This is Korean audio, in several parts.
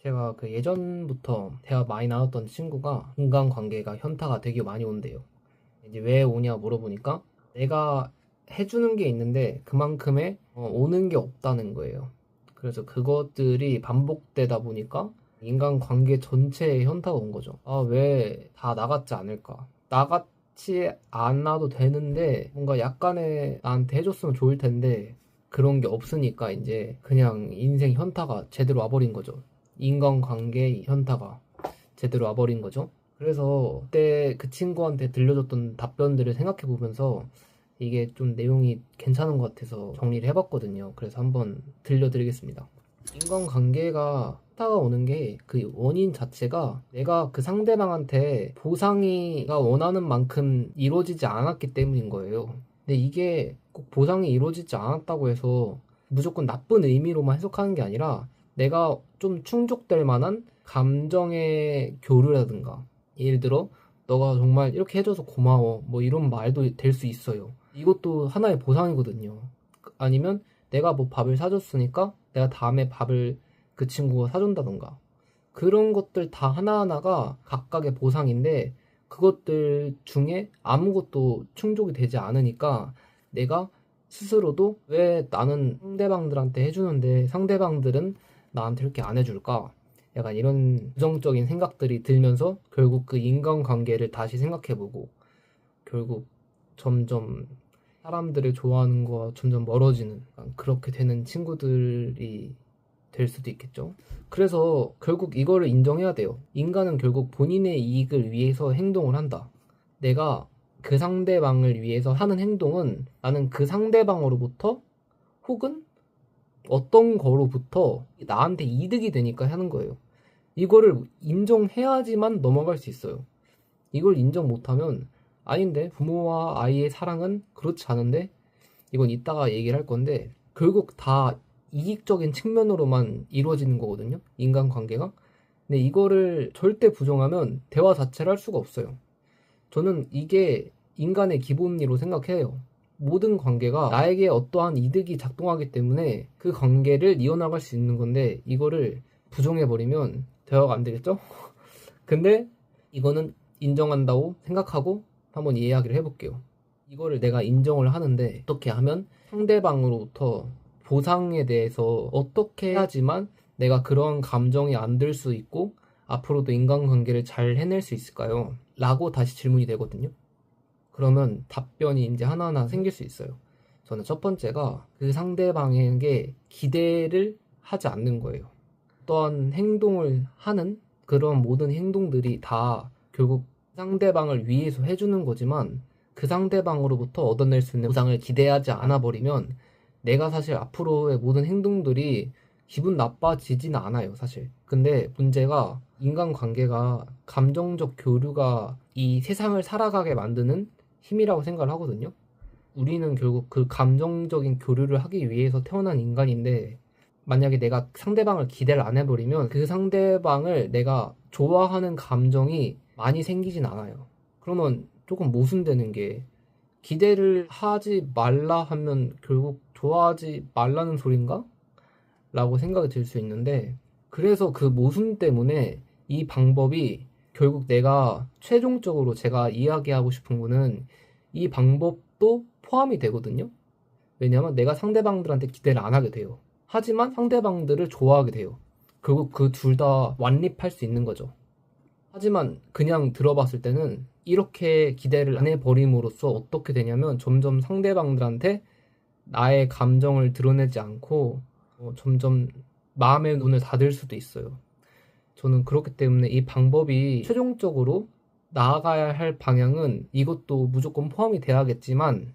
제가 그 예전부터 대화 많이 나눴던 친구가 인간관계가 현타가 되게 많이 온대요. 이제 왜 오냐 물어보니까 내가 해주는 게 있는데 그만큼의 오는 게 없다는 거예요. 그래서 그것들이 반복되다 보니까 인간관계 전체에 현타가 온 거죠. 아, 왜 다 나같지 않을까? 나같이 않아도 되는데 뭔가 약간의 나한테 해줬으면 좋을 텐데 그런 게 없으니까 이제 그냥 인생 현타가 제대로 와버린 거죠. 인간관계 현타가 제대로 와버린 거죠. 그래서 그때 그 친구한테 들려줬던 답변들을 생각해 보면서 이게 좀 내용이 괜찮은 것 같아서 정리를 해봤거든요. 그래서 한번 들려드리겠습니다. 인간관계가 현타가 오는 게 그 원인 자체가 내가 그 상대방한테 보상이가 원하는 만큼 이루어지지 않았기 때문인 거예요. 근데 이게 꼭 보상이 이루어지지 않았다고 해서 무조건 나쁜 의미로만 해석하는 게 아니라 내가 좀 충족될 만한 감정의 교류라든가 예를 들어 너가 정말 이렇게 해줘서 고마워 뭐 이런 말도 될 수 있어요. 이것도 하나의 보상이거든요. 아니면 내가 뭐 밥을 사줬으니까 내가 다음에 밥을 그 친구가 사준다던가 그런 것들 다 하나하나가 각각의 보상인데 그것들 중에 아무것도 충족이 되지 않으니까 내가 스스로도 왜 나는 상대방들한테 해주는데 상대방들은 나한테 이렇게 안 해줄까? 약간 이런 부정적인 생각들이 들면서 결국 그 인간관계를 다시 생각해보고 결국 점점 사람들을 좋아하는 거와 점점 멀어지는 그렇게 되는 친구들이 될 수도 있겠죠. 그래서 결국 이거를 인정해야 돼요. 인간은 결국 본인의 이익을 위해서 행동을 한다. 내가 그 상대방을 위해서 하는 행동은 나는 그 상대방으로부터 혹은 어떤 거로부터 나한테 이득이 되니까 하는 거예요. 이거를 인정해야지만 넘어갈 수 있어요. 이걸 인정 못하면 아닌데 부모와 아이의 사랑은 그렇지 않은데 이건 이따가 얘기를 할 건데 결국 다 이익적인 측면으로만 이루어지는 거거든요. 인간관계가. 근데 이거를 절대 부정하면 대화 자체를 할 수가 없어요. 저는 이게 인간의 기본이로 생각해요. 모든 관계가 나에게 어떠한 이득이 작동하기 때문에 그 관계를 이어나갈 수 있는 건데 이거를 부정해버리면 대화가 안 되겠죠? 근데 이거는 인정한다고 생각하고 한번 이야기를 해볼게요. 이거를 내가 인정을 하는데 어떻게 하면 상대방으로부터 보상에 대해서 어떻게 해야지만 내가 그런 감정이 안 들 수 있고 앞으로도 인간관계를 잘 해낼 수 있을까요? 라고 다시 질문이 되거든요. 그러면 답변이 이제 하나하나 생길 수 있어요. 저는 첫 번째가 그 상대방에게 기대를 하지 않는 거예요. 어떠한 행동을 하는 그런 모든 행동들이 다 결국 상대방을 위해서 해주는 거지만 그 상대방으로부터 얻어낼 수 있는 보상을 기대하지 않아 버리면 내가 사실 앞으로의 모든 행동들이 기분 나빠지지는 않아요, 사실. 근데 문제가 인간관계가 감정적 교류가 이 세상을 살아가게 만드는 힘이라고 생각을 하거든요. 우리는 결국 그 감정적인 교류를 하기 위해서 태어난 인간인데 만약에 내가 상대방을 기대를 안 해버리면 그 상대방을 내가 좋아하는 감정이 많이 생기진 않아요. 그러면 조금 모순되는 게 기대를 하지 말라 하면 결국 좋아하지 말라는 소린가? 라고 생각이 들 수 있는데 그래서 그 모순 때문에 이 방법이 결국 내가 최종적으로 제가 이야기하고 싶은 거는 이 방법도 포함이 되거든요. 왜냐하면 내가 상대방들한테 기대를 안 하게 돼요. 하지만 상대방들을 좋아하게 돼요. 결국 그 둘 다 완립할 수 있는 거죠. 하지만 그냥 들어봤을 때는 이렇게 기대를 안 해버림으로써 어떻게 되냐면 점점 상대방들한테 나의 감정을 드러내지 않고 점점 마음의 문을 닫을 수도 있어요. 저는 그렇기 때문에 이 방법이 최종적으로 나아가야 할 방향은 이것도 무조건 포함이 돼야겠지만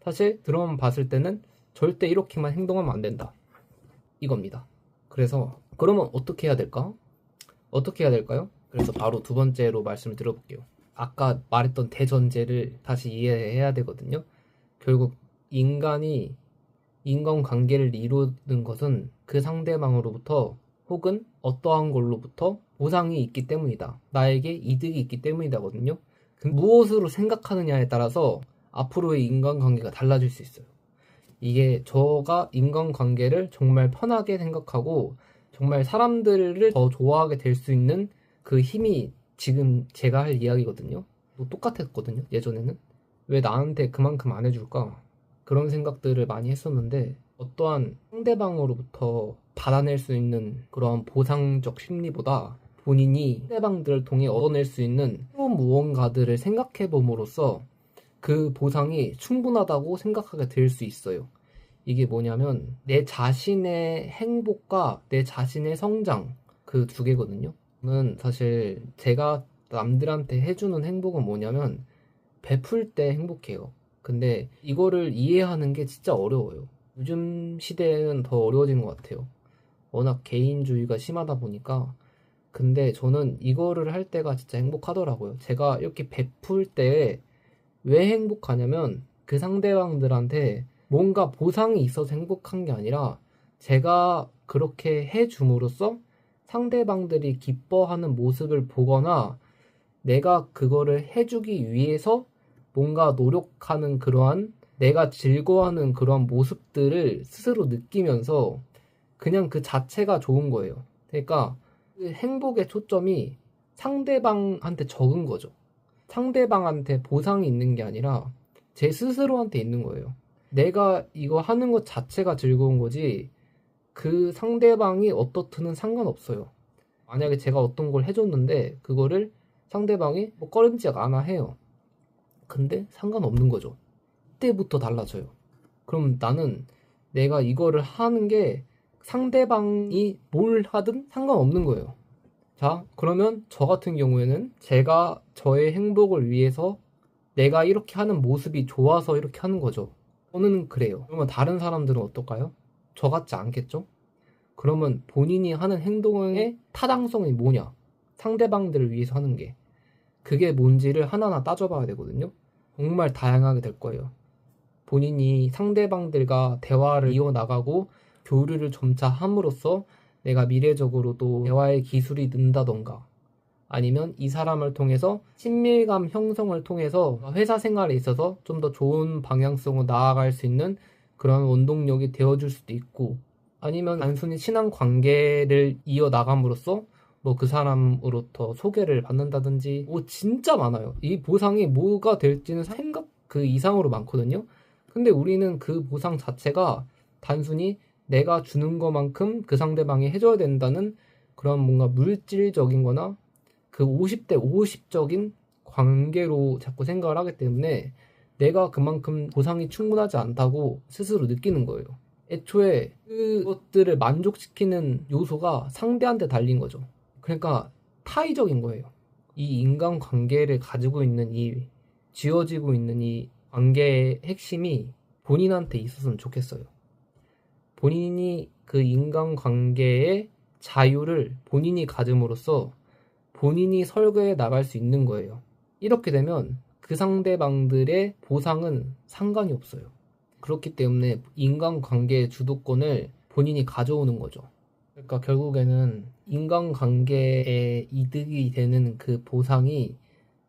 사실 들어만 봤을 때는 절대 이렇게만 행동하면 안 된다. 이겁니다. 그래서 그러면 어떻게 해야 될까? 어떻게 해야 될까요? 그래서 바로 두 번째로 말씀을 드려볼게요. 아까 말했던 대전제를 다시 이해해야 되거든요. 결국 인간이 인간관계를 이루는 것은 그 상대방으로부터 혹은 어떠한 걸로부터 보상이 있기 때문이다. 나에게 이득이 있기 때문이다거든요. 무엇으로 생각하느냐에 따라서 앞으로의 인간관계가 달라질 수 있어요. 이게 저가 인간관계를 정말 편하게 생각하고 정말 사람들을 더 좋아하게 될 수 있는 그 힘이 지금 제가 할 이야기거든요. 또 똑같았거든요, 예전에는. 왜 나한테 그만큼 안 해줄까? 그런 생각들을 많이 했었는데, 어떠한 상대방으로부터 받아낼 수 있는 그런 보상적 심리보다 본인이 상대방들을 통해 얻어낼 수 있는 새로운 무언가들을 생각해 봄으로써 그 보상이 충분하다고 생각하게 될 수 있어요. 이게 뭐냐면 내 자신의 행복과 내 자신의 성장, 그 두 개거든요. 저는 사실 제가 남들한테 해주는 행복은 뭐냐면 베풀 때 행복해요. 근데 이거를 이해하는 게 진짜 어려워요. 요즘 시대에는 더 어려워진 것 같아요. 워낙 개인주의가 심하다 보니까. 근데 저는 이거를 할 때가 진짜 행복하더라고요. 제가 이렇게 베풀 때 왜 행복하냐면 그 상대방들한테 뭔가 보상이 있어서 행복한 게 아니라 제가 그렇게 해줌으로써 상대방들이 기뻐하는 모습을 보거나 내가 그거를 해주기 위해서 뭔가 노력하는 그러한 내가 즐거워하는 그러한 모습들을 스스로 느끼면서 그냥 그 자체가 좋은 거예요. 그러니까 그 행복의 초점이 상대방한테 적은 거죠. 상대방한테 보상이 있는 게 아니라 제 스스로한테 있는 거예요. 내가 이거 하는 것 자체가 즐거운 거지 그 상대방이 어떻든 상관없어요. 만약에 제가 어떤 걸 해줬는데 그거를 상대방이 뭐 꺼림직 안 해요. 근데 상관없는 거죠. 그때부터 달라져요. 그럼 나는 내가 이거를 하는 게 상대방이 뭘 하든 상관없는 거예요. 자, 그러면 저 같은 경우에는 제가 저의 행복을 위해서 내가 이렇게 하는 모습이 좋아서 이렇게 하는 거죠. 저는 그래요. 그러면 다른 사람들은 어떨까요? 저 같지 않겠죠? 그러면 본인이 하는 행동의 타당성이 뭐냐? 상대방들을 위해서 하는 게. 그게 뭔지를 하나하나 따져봐야 되거든요. 정말 다양하게 될 거예요. 본인이 상대방들과 대화를 이어나가고 교류를 점차 함으로써 내가 미래적으로도 대화의 기술이 는다던가 아니면 이 사람을 통해서 친밀감 형성을 통해서 회사 생활에 있어서 좀 더 좋은 방향성으로 나아갈 수 있는 그런 원동력이 되어줄 수도 있고 아니면 단순히 친한 관계를 이어나감으로써 뭐 그 사람으로부터 소개를 받는다든지 뭐 진짜 많아요. 이 보상이 뭐가 될지는 생각 그 이상으로 많거든요. 근데 우리는 그 보상 자체가 단순히 내가 주는 것만큼 그 상대방이 해줘야 된다는 그런 뭔가 물질적인 거나 그 50대 50적인 관계로 자꾸 생각을 하기 때문에 내가 그만큼 보상이 충분하지 않다고 스스로 느끼는 거예요. 애초에 그것들을 만족시키는 요소가 상대한테 달린 거죠. 그러니까 타의적인 거예요. 이 인간관계를 가지고 있는 이 쥐어지고 있는 이 관계의 핵심이 본인한테 있었으면 좋겠어요. 본인이 그 인간관계의 자유를 본인이 가짐으로써 본인이 설계해 나갈 수 있는 거예요. 이렇게 되면 그 상대방들의 보상은 상관이 없어요. 그렇기 때문에 인간관계의 주도권을 본인이 가져오는 거죠. 그러니까 결국에는 인간관계에 이득이 되는 그 보상이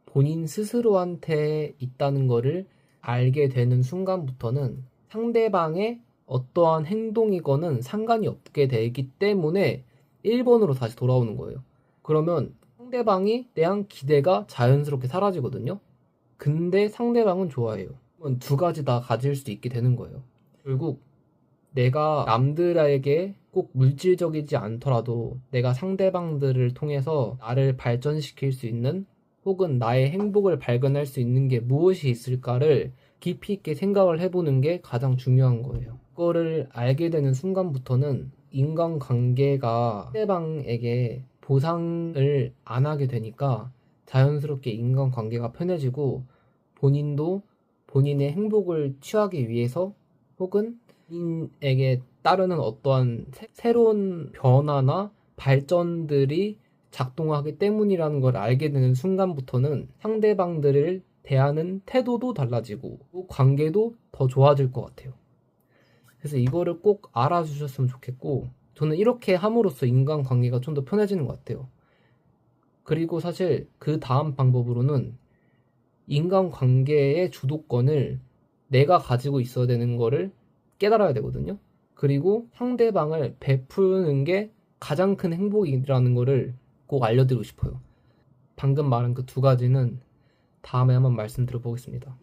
본인 스스로한테 있다는 거를 알게 되는 순간부터는 상대방의 어떠한 행동이거는 상관이 없게 되기 때문에 1번으로 다시 돌아오는 거예요. 그러면 상대방이 대한 기대가 자연스럽게 사라지거든요. 근데 상대방은 좋아해요. 두 가지 다 가질 수 있게 되는 거예요. 결국 내가 남들에게 꼭 물질적이지 않더라도 내가 상대방들을 통해서 나를 발전시킬 수 있는 혹은 나의 행복을 발견할 수 있는 게 무엇이 있을까를 깊이 있게 생각을 해보는 게 가장 중요한 거예요. 그거를 알게 되는 순간부터는 인간관계가 상대방에게 보상을 안 하게 되니까 자연스럽게 인간관계가 편해지고 본인도 본인의 행복을 취하기 위해서 혹은 본인에게 따르는 어떠한 새로운 변화나 발전들이 작동하기 때문이라는 걸 알게 되는 순간부터는 상대방들을 대하는 태도도 달라지고 관계도 더 좋아질 것 같아요. 그래서 이거를 꼭 알아주셨으면 좋겠고 저는 이렇게 함으로써 인간관계가 좀 더 편해지는 것 같아요. 그리고 사실 그 다음 방법으로는 인간관계의 주도권을 내가 가지고 있어야 되는 거를 깨달아야 되거든요. 그리고 상대방을 베푸는 게 가장 큰 행복이라는 거를 꼭 알려드리고 싶어요. 방금 말한 그 두 가지는 다음에 한번 말씀드려 보겠습니다.